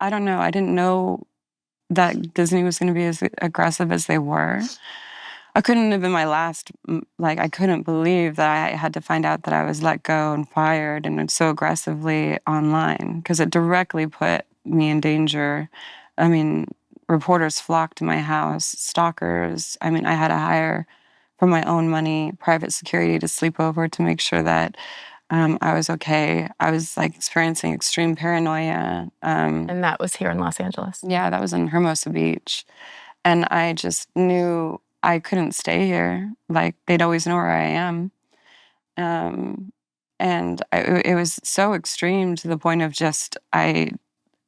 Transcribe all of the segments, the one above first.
I don't know. I didn't know that Disney was going to be as aggressive as they were. I couldn't have been my last, like, I couldn't believe that I had to find out that I was let go and fired and so aggressively online, because it directly put me in danger. I mean, reporters flocked to my house, stalkers. I mean, I had to hire from my own money private security to sleep over to make sure that I was okay. I was like experiencing extreme paranoia. And that was here in Los Angeles? Yeah, that was in Hermosa Beach. And I just knew I couldn't stay here. Like, they'd always know where I am. It was so extreme to the point of just, I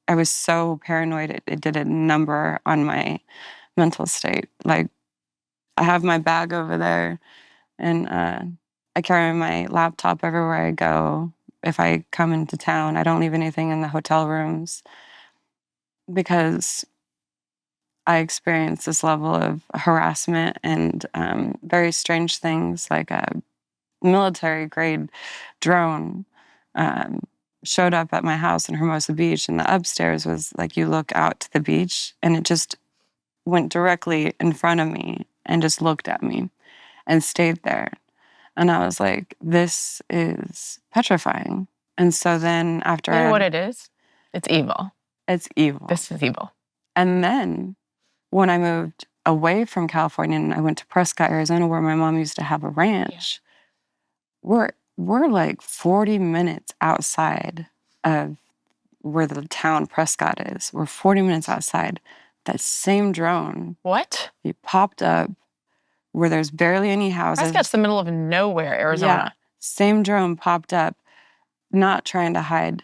was so paranoid. It did a number on my mental state. Like, I have my bag over there, and I carry my laptop everywhere I go. If I come into town, I don't leave anything in the hotel rooms, because I experienced this level of harassment and very strange things, like a military-grade drone showed up at my house in Hermosa Beach, and the upstairs was like, you look out to the beach, and it just went directly in front of me and just looked at me and stayed there. And I was like, this is petrifying. And so then after... You know what it is? It's evil. It's evil. This is evil. And then when I moved away from California and I went to Prescott, Arizona, where my mom used to have a ranch, we're like 40 minutes outside of where the town Prescott is. We're 40 minutes outside. That same drone. What? It popped up where there's barely any houses. Prescott's the middle of nowhere, Arizona. Yeah. Same drone popped up, not trying to hide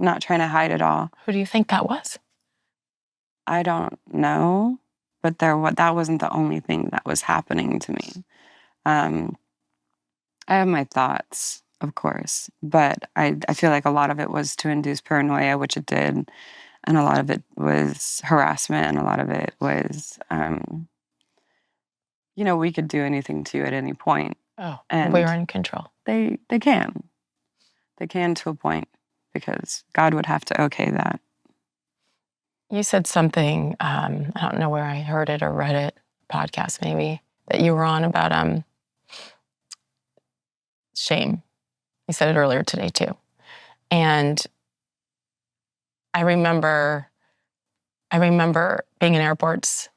at all. Who do you think that was? I don't know, but that wasn't the only thing that was happening to me. I have my thoughts, of course, but I feel like a lot of it was to induce paranoia, which it did, and a lot of it was harassment, and a lot of it was, we could do anything to you at any point. Oh, and we're in control. They can. They can to a point, because God would have to okay that. You said something, I don't know where I heard it or read it, podcast maybe, that you were on about shame. You said it earlier today too. And I remember being in airports,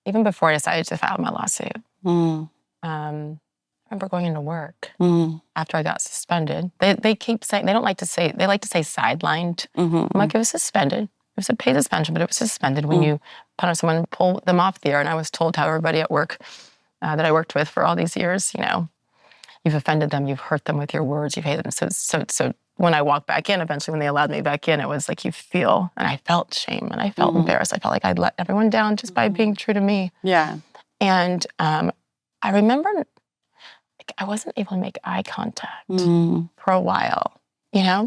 even before I decided to file my lawsuit. I remember going into work after I got suspended. They keep saying, they like to say sidelined. I'm like, it was suspended. It was a paid suspension, but it was suspended when you punish someone and pull them off the air. And I was told how everybody at work that I worked with for all these years, you've offended them, you've hurt them with your words, you've hated them. So when I walked back in, eventually when they allowed me back in, it was like and I felt shame and I felt embarrassed. I felt like I'd let everyone down just by being true to me. Yeah. And I remember I wasn't able to make eye contact for a while, Yeah.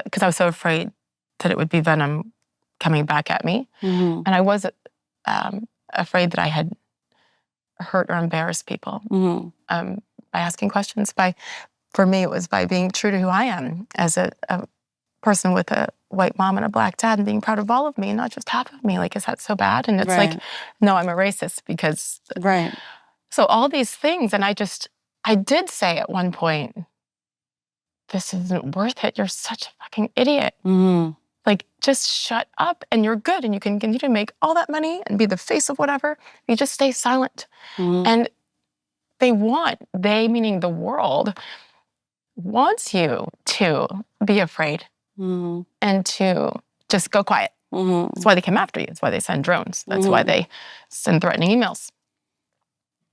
Because I was so afraid that it would be venom coming back at me. And I was afraid that I had hurt or embarrassed people by asking questions. For me, it was by being true to who I am as a person with a white mom and a black dad, and being proud of all of me and not just half of me. Like, is that so bad? And it's like, no, I'm a racist because... Right. So all these things, and I did say at one point, this isn't worth it. You're such a fucking idiot. Like, just shut up and you're good and you can continue to make all that money and be the face of whatever. You just stay silent. And they meaning the world, wants you to be afraid and to just go quiet. That's why they come after you. That's why they send drones. That's why they send threatening emails.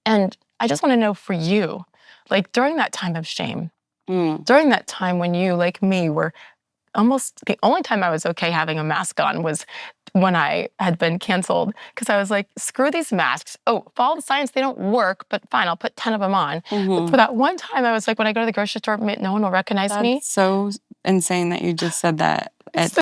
And I just want to know for you, like during that time of shame, during that time when you, like me, were almost, the only time I was okay having a mask on was when I had been canceled, because I was like, screw these masks. Oh, follow the science, they don't work, but fine, I'll put 10 of them on. But for that one time, I was like, when I go to the grocery store, no one will recognize me. That's so insane that you just said that.